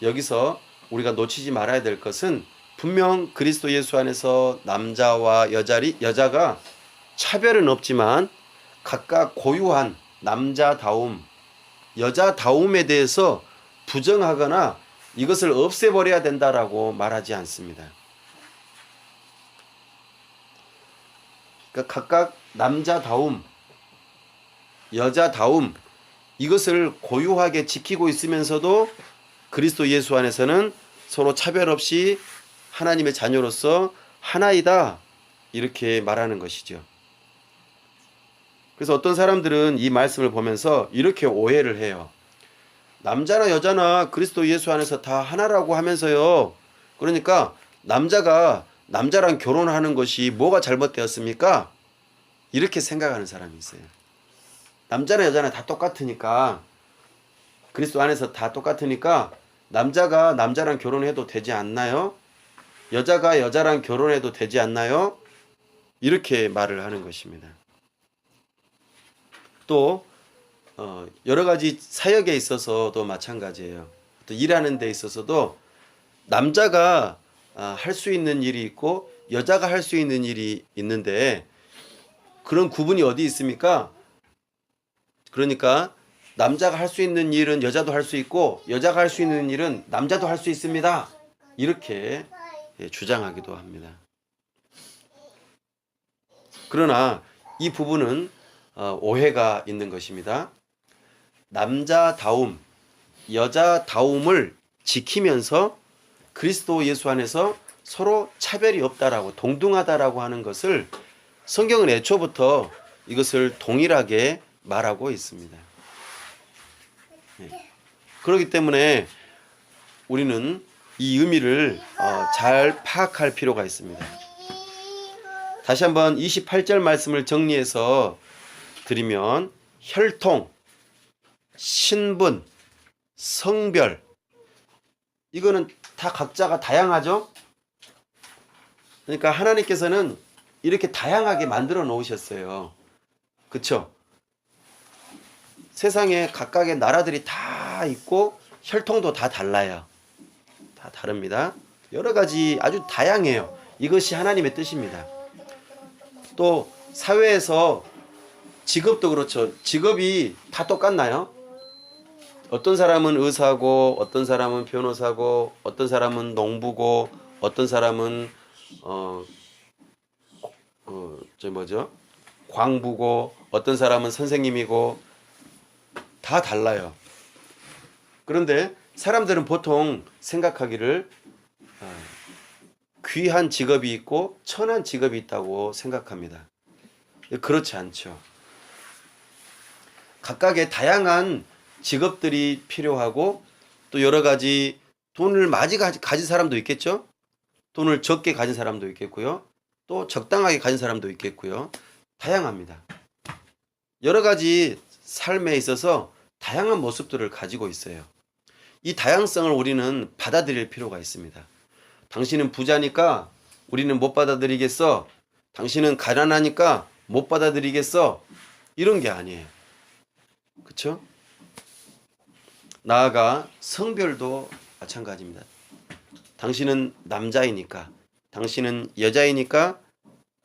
[SPEAKER 1] 여기서 우리가 놓치지 말아야 될 것은 분명 그리스도 예수 안에서 남자와 여자가 차별은 없지만 각각 고유한 남자다움, 여자다움에 대해서 부정하거나 이것을 없애버려야 된다라고 말하지 않습니다. 그러니까 각각 남자다움, 여자다움 이것을 고유하게 지키고 있으면서도 그리스도 예수 안에서는 서로 차별 없이 하나님의 자녀로서 하나이다 이렇게 말하는 것이죠. 그래서 어떤 사람들은 이 말씀을 보면서 이렇게 오해를 해요. 남자나 여자나 그리스도 예수 안에서 다 하나라고 하면서요. 그러니까 남자가 남자랑 결혼하는 것이 뭐가 잘못되었습니까? 이렇게 생각하는 사람이 있어요. 남자나 여자나 다 똑같으니까 그리스도 안에서 다 똑같으니까 남자가 남자랑 결혼해도 되지 않나요? 여자가 여자랑 결혼해도 되지 않나요? 이렇게 말을 하는 것입니다. 또 여러 가지 사역에 있어서도 마찬가지예요. 또 일하는 데 있어서도 남자가 할 수 있는 일이 있고 여자가 할 수 있는 일이 있는데 그런 구분이 어디 있습니까? 그러니까 남자가 할 수 있는 일은 여자도 할 수 있고 여자가 할 수 있는 일은 남자도 할 수 있습니다. 이렇게 주장하기도 합니다. 그러나 이 부분은 오해가 있는 것입니다. 남자다움, 여자다움을 지키면서 그리스도 예수 안에서 서로 차별이 없다라고 동등하다라고 하는 것을 성경은 애초부터 이것을 동일하게 말하고 있습니다. 네. 그렇기 때문에 우리는 이 의미를 잘 파악할 필요가 있습니다. 다시 한번 28절 말씀을 정리해서 드리면 혈통, 신분, 성별 이거는 다 각자가 다양하죠? 그러니까 하나님께서는 이렇게 다양하게 만들어 놓으셨어요. 그쵸? 세상에 각각의 나라들이 다 있고 혈통도 다 달라요. 다 다릅니다. 여러 가지 아주 다양해요. 이것이 하나님의 뜻입니다. 또 사회에서 직업도 그렇죠. 직업이 다 똑같나요? 어떤 사람은 의사고, 어떤 사람은 변호사고, 어떤 사람은 농부고, 어떤 사람은 광부고, 어떤 사람은 선생님이고, 다 달라요. 그런데 사람들은 보통 생각하기를 귀한 직업이 있고 천한 직업이 있다고 생각합니다. 그렇지 않죠. 각각의 다양한 직업들이 필요하고 또 여러 가지 돈을 많이 가진 사람도 있겠죠. 돈을 적게 가진 사람도 있겠고요. 또 적당하게 가진 사람도 있겠고요. 다양합니다. 여러 가지 삶에 있어서 다양한 모습들을 가지고 있어요. 이 다양성을 우리는 받아들일 필요가 있습니다. 당신은 부자니까 우리는 못 받아들이겠어. 당신은 가난하니까 못 받아들이겠어. 이런 게 아니에요. 그렇죠? 나아가 성별도 마찬가지입니다. 당신은 남자이니까, 당신은 여자이니까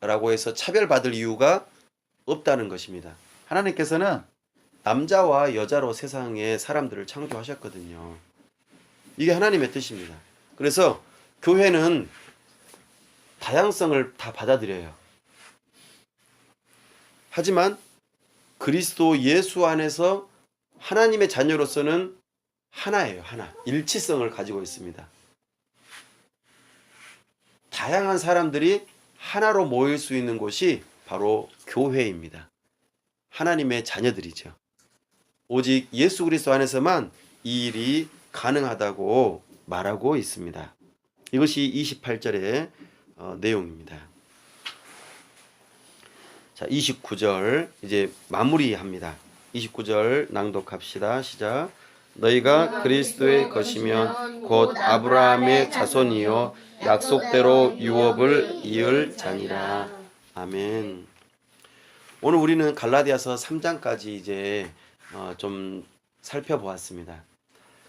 [SPEAKER 1] 라고 해서 차별받을 이유가 없다는 것입니다. 하나님께서는 남자와 여자로 세상에 사람들을 창조하셨거든요. 이게 하나님의 뜻입니다. 그래서 교회는 다양성을 다 받아들여요. 하지만 그리스도 예수 안에서 하나님의 자녀로서는 하나예요. 하나. 일치성을 가지고 있습니다. 다양한 사람들이 하나로 모일 수 있는 곳이 바로 교회입니다. 하나님의 자녀들이죠. 오직 예수 그리스도 안에서만 이 일이 가능하다고 말하고 있습니다. 이것이 28절의 내용입니다. 자, 29절 이제 마무리합니다. 29절 낭독합시다. 시작. 너희가 그리스도의 것이면 곧 아브라함의 자손이요 약속대로 유업을 이을 자니라. 아멘. 오늘 우리는 갈라디아서 3장까지 이제 좀 살펴보았습니다.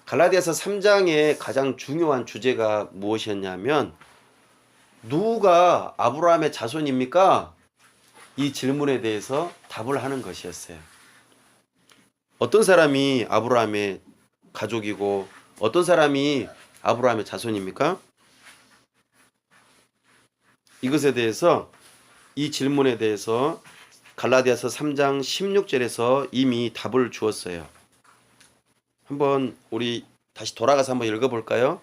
[SPEAKER 1] 갈라디아서 3장의 가장 중요한 주제가 무엇이었냐면 누가 아브라함의 자손입니까? 이 질문에 대해서 답을 하는 것이었어요. 어떤 사람이 아브라함의 가족이고 어떤 사람이 아브라함의 자손입니까? 이것에 대해서 이 질문에 대해서 갈라디아서 3장 16절에서 이미 답을 주었어요. 한번 우리 다시 돌아가서 한번 읽어볼까요?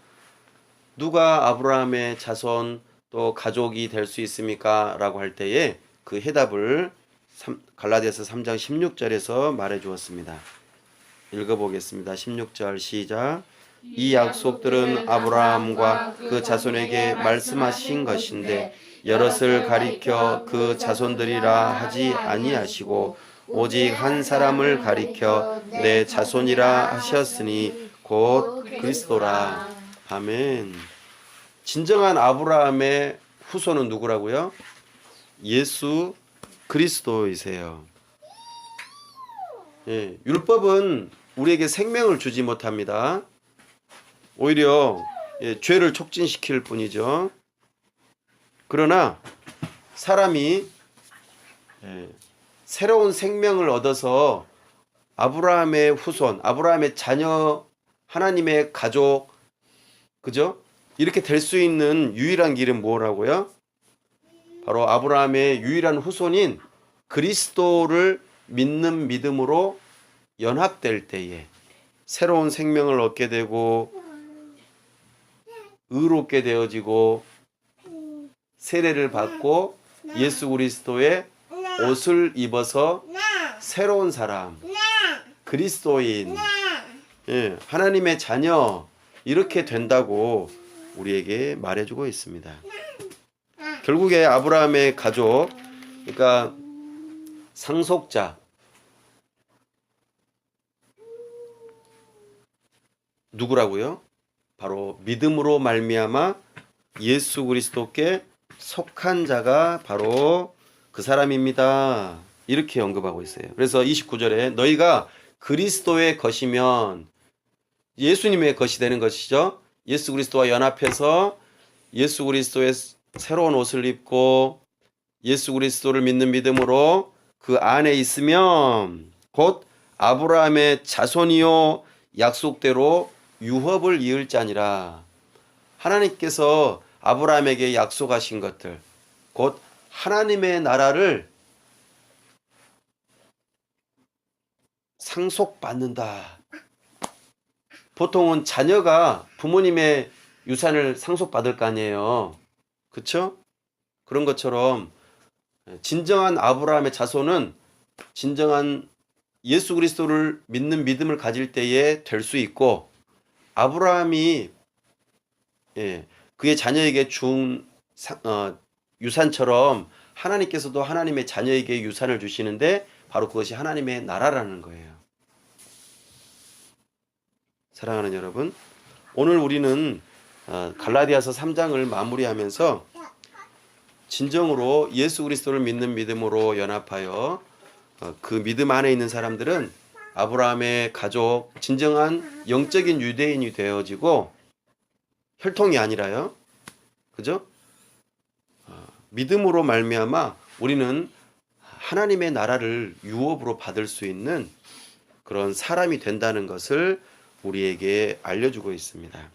[SPEAKER 1] 누가 아브라함의 자손 또 가족이 될 수 있습니까? 라고 할 때에 그 해답을 갈라디아서 3장 16절에서 말해 주었습니다. 읽어보겠습니다. 16절 시작. 이 약속들은 아브라함과 그 자손에게 말씀하신 것인데 여럿을 가리켜 그 자손들이라 하지 아니하시고 오직 한 사람을 가리켜 내 자손이라 하셨으니 곧 그리스도라. 아멘. 진정한 아브라함의 후손은 누구라고요? 예수 그리스도이세요. 예, 율법은 우리에게 생명을 주지 못합니다. 오히려 죄를 촉진시킬 뿐이죠. 그러나 사람이 새로운 생명을 얻어서 아브라함의 후손, 아브라함의 자녀, 하나님의 가족, 그죠? 이렇게 될 수 있는 유일한 길은 뭐라고요? 바로 아브라함의 유일한 후손인 그리스도를 믿는 믿음으로 연합될 때에 새로운 생명을 얻게 되고 의롭게 되어지고 세례를 받고 예수 그리스도의 옷을 입어서 새로운 사람, 그리스도인, 예, 하나님의 자녀 이렇게 된다고 우리에게 말해주고 있습니다. 결국에 아브라함의 가족, 그러니까 상속자, 누구라고요? 바로 믿음으로 말미암아 예수 그리스도께 속한 자가 바로 그 사람입니다. 이렇게 언급하고 있어요. 그래서 29절에 너희가 그리스도의 것이면 예수님의 것이 되는 것이죠. 예수 그리스도와 연합해서 예수 그리스도의 새로운 옷을 입고 예수 그리스도를 믿는 믿음으로 그 안에 있으면 곧 아브라함의 자손이요 약속대로 유업을 이을 자니라. 하나님께서 아브라함에게 약속하신 것들, 곧 하나님의 나라를 상속받는다. 보통은 자녀가 부모님의 유산을 상속받을 거 아니에요. 그렇죠? 그런 것처럼 진정한 아브라함의 자손은 진정한 예수 그리스도를 믿는 믿음을 가질 때에 될 수 있고, 아브라함이 그의 자녀에게 준 유산처럼 하나님께서도 하나님의 자녀에게 유산을 주시는데 바로 그것이 하나님의 나라라는 거예요. 사랑하는 여러분, 오늘 우리는 갈라디아서 3장을 마무리하면서 진정으로 예수 그리스도를 믿는 믿음으로 연합하여 그 믿음 안에 있는 사람들은 아브라함의 가족, 진정한 영적인 유대인이 되어지고, 혈통이 아니라요. 그죠? 믿음으로 말미암아 우리는 하나님의 나라를 유업으로 받을 수 있는 그런 사람이 된다는 것을 우리에게 알려주고 있습니다.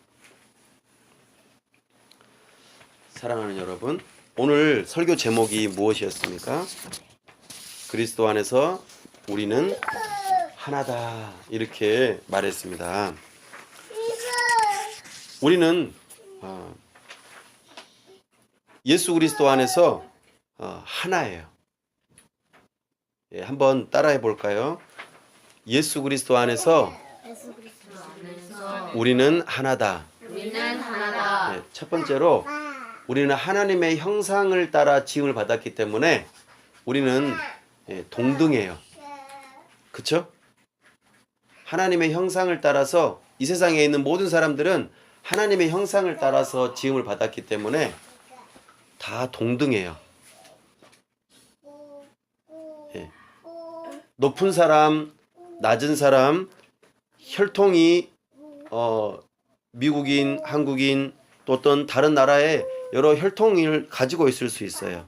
[SPEAKER 1] 사랑하는 여러분, 오늘 설교 제목이 무엇이었습니까? 그리스도 안에서 우리는 하나다, 이렇게 말했습니다. 우리는 예수 그리스도 안에서 하나예요. 한번 따라해 볼까요? 예수 그리스도 안에서 우리는 하나다.
[SPEAKER 2] 우리는 하나다.
[SPEAKER 1] 첫 번째로 우리는 하나님의 형상을 따라 지음을 받았기 때문에 우리는 동등해요. 그렇죠? 하나님의 형상을 따라서 이 세상에 있는 모든 사람들은 하나님의 형상을 따라서 지음을 받았기 때문에 다 동등해요. 높은 사람, 낮은 사람, 혈통이 미국인, 한국인, 또 어떤 다른 나라의 여러 혈통을 가지고 있을 수 있어요.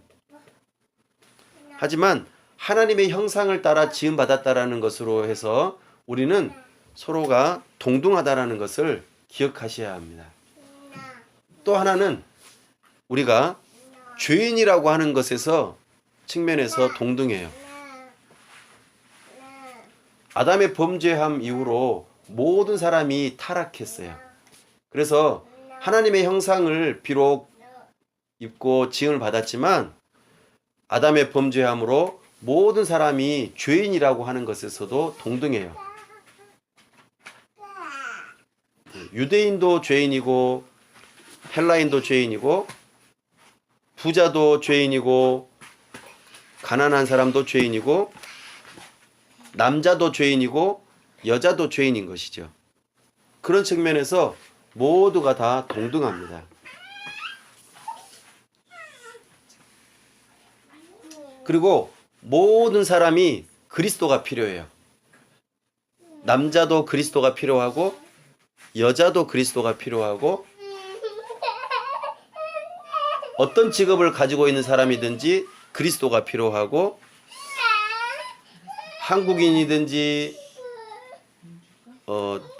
[SPEAKER 1] 하지만 하나님의 형상을 따라 지음받았다라는 것으로 해서 우리는 서로가 동등하다라는 것을 기억하셔야 합니다. 또 하나는 우리가 죄인이라고 하는 것에서 측면에서 동등해요. 아담의 범죄함 이후로 모든 사람이 타락했어요. 그래서 하나님의 형상을 비록 입고 지음을 받았지만 아담의 범죄함으로 모든 사람이 죄인이라고 하는 것에서도 동등해요. 유대인도 죄인이고 헬라인도 죄인이고 부자도 죄인이고 가난한 사람도 죄인이고 남자도 죄인이고 여자도 죄인인 것이죠. 그런 측면에서 모두가 다 동등합니다. 그리고 모든 사람이 그리스도가 필요해요. 남자도 그리스도가 필요하고 여자도 그리스도가 필요하고 어떤 직업을 가지고 있는 사람이든지 그리스도가 필요하고 한국인이든지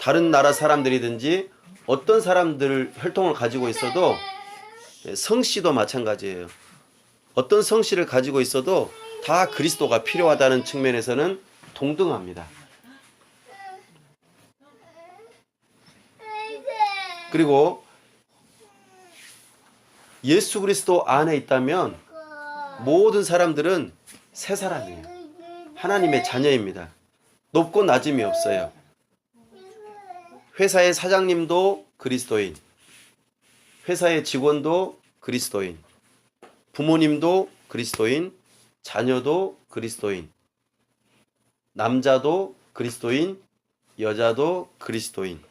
[SPEAKER 1] 다른 나라 사람들이든지 어떤 사람들 혈통을 가지고 있어도 성씨도 마찬가지예요. 어떤 성씨를 가지고 있어도 다 그리스도가 필요하다는 측면에서는 동등합니다. 그리고 예수 그리스도 안에 있다면 모든 사람들은 새 사람이에요. 하나님의 자녀입니다. 높고 낮음이 없어요. 회사의 사장님도 그리스도인, 회사의 직원도 그리스도인, 부모님도 그리스도인, 자녀도 그리스도인, 남자도 그리스도인, 여자도 그리스도인.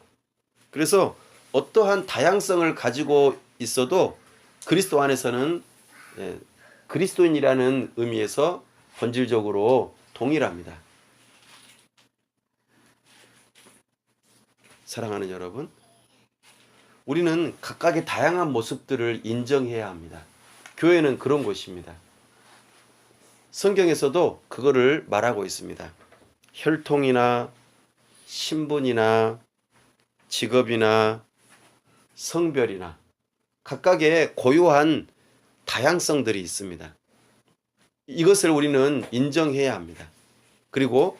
[SPEAKER 1] 그래서 어떠한 다양성을 가지고 있어도 그리스도 안에서는 그리스도인이라는 의미에서 본질적으로 동일합니다. 사랑하는 여러분, 우리는 각각의 다양한 모습들을 인정해야 합니다. 교회는 그런 곳입니다. 성경에서도 그거를 말하고 있습니다. 혈통이나 신분이나 직업이나 성별이나 각각의 고유한 다양성들이 있습니다. 이것을 우리는 인정해야 합니다. 그리고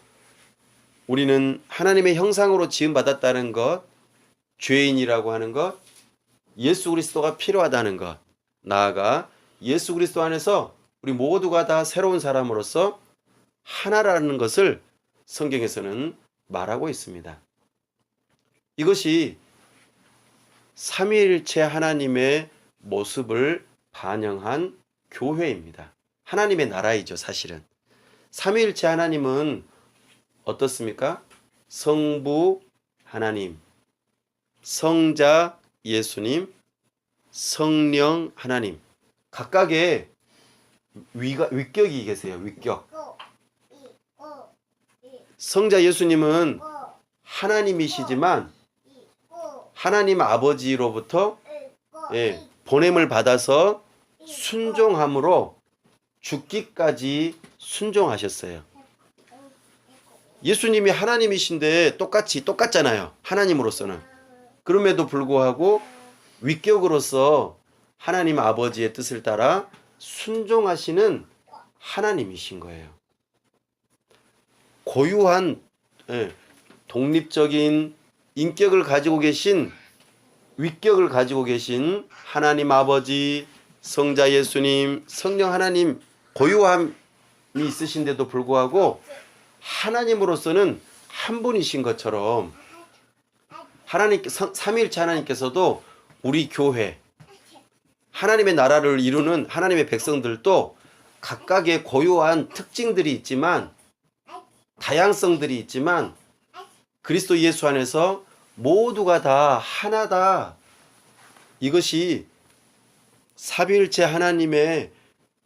[SPEAKER 1] 우리는 하나님의 형상으로 지음받았다는 것, 죄인이라고 하는 것, 예수 그리스도가 필요하다는 것, 나아가 예수 그리스도 안에서 우리 모두가 다 새로운 사람으로서 하나라는 것을 성경에서는 말하고 있습니다. 이것이 삼위일체 하나님의 모습을 반영한 교회입니다. 하나님의 나라이죠, 사실은. 삼위일체 하나님은 어떻습니까? 성부 하나님, 성자 예수님, 성령 하나님. 각각의 위격이 계세요. 위격. 성자 예수님은 하나님이시지만 하나님 아버지로부터 보냄을 받아서 순종함으로 죽기까지 순종하셨어요. 예수님이 하나님이신데 똑같잖아요. 하나님으로서는. 그럼에도 불구하고 위격으로서 하나님 아버지의 뜻을 따라 순종하시는 하나님이신 거예요. 고유한 독립적인 인격을 가지고 계신, 위격을 가지고 계신 하나님 아버지, 성자 예수님, 성령 하나님, 고유함이 있으신데도 불구하고 하나님으로서는 한 분이신 것처럼 삼위일체 하나님께서도 우리 교회, 하나님의 나라를 이루는 하나님의 백성들도 각각의 고유한 특징들이 있지만, 다양성들이 있지만 그리스도 예수 안에서 모두가 다 하나다. 이것이 삼위일체 하나님의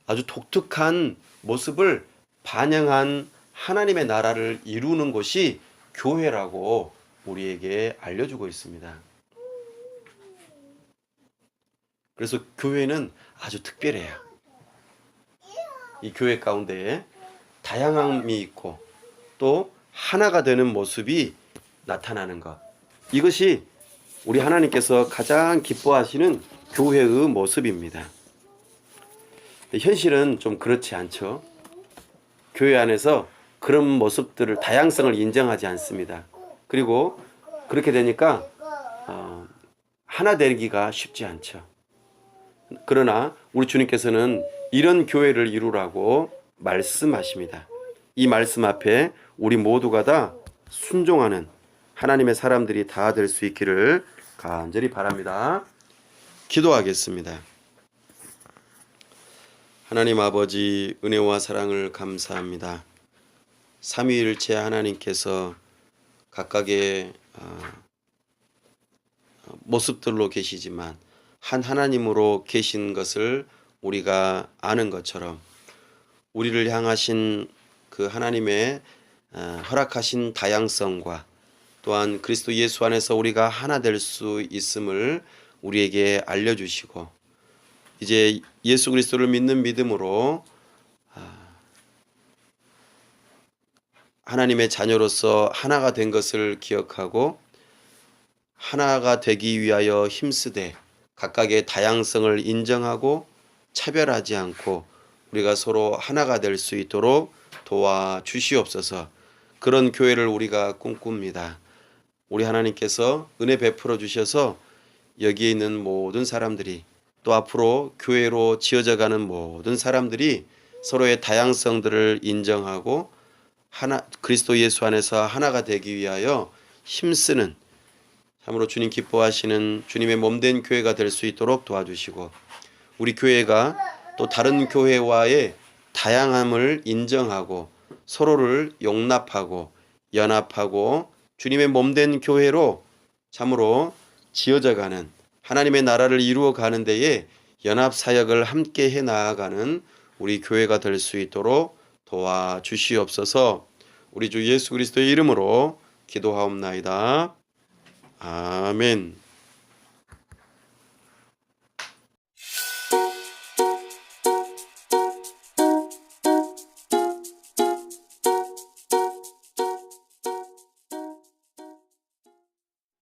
[SPEAKER 1] 아주 독특한 모습을 반영한 하나님의 나라를 이루는 것이 교회라고 우리에게 알려주고 있습니다. 그래서 교회는 아주 특별해요. 이 교회 가운데에 다양함이 있고 또 하나가 되는 모습이 나타나는 것. 이것이 우리 하나님께서 가장 기뻐하시는 교회의 모습입니다. 현실은 좀 그렇지 않죠. 교회 안에서 그런 모습들을, 다양성을 인정하지 않습니다. 그리고 그렇게 되니까 하나 되기가 쉽지 않죠. 그러나 우리 주님께서는 이런 교회를 이루라고 말씀하십니다. 이 말씀 앞에 우리 모두가 다 순종하는 하나님의 사람들이 다 될 수 있기를 간절히 바랍니다. 기도하겠습니다. 하나님 아버지, 은혜와 사랑을 감사합니다. 삼위일체 하나님께서 각각의 모습들로 계시지만 한 하나님으로 계신 것을 우리가 아는 것처럼 우리를 향하신 그 하나님의 허락하신 다양성과 또한 그리스도 예수 안에서 우리가 하나 될 수 있음을 우리에게 알려주시고, 이제 예수 그리스도를 믿는 믿음으로 하나님의 자녀로서 하나가 된 것을 기억하고 하나가 되기 위하여 힘쓰되 각각의 다양성을 인정하고 차별하지 않고 우리가 서로 하나가 될 수 있도록 도와주시옵소서. 그런 교회를 우리가 꿈꿉니다. 우리 하나님께서 은혜 베풀어 주셔서 여기에 있는 모든 사람들이, 또 앞으로 교회로 지어져 가는 모든 사람들이 서로의 다양성들을 인정하고 그리스도 예수 안에서 하나가 되기 위하여 힘쓰는 참으로 주님 기뻐하시는 주님의 몸된 교회가 될 수 있도록 도와주시고 우리 교회가 또 다른 교회와의 다양함을 인정하고 서로를 용납하고 연합하고 주님의 몸된 교회로 참으로 지어져가는 하나님의 나라를 이루어 가는 데에 연합 사역을 함께 해 나아가는 우리 교회가 될 수 있도록 도와주시옵소서. 우리 주 예수 그리스도의 이름으로 기도하옵나이다. 아멘.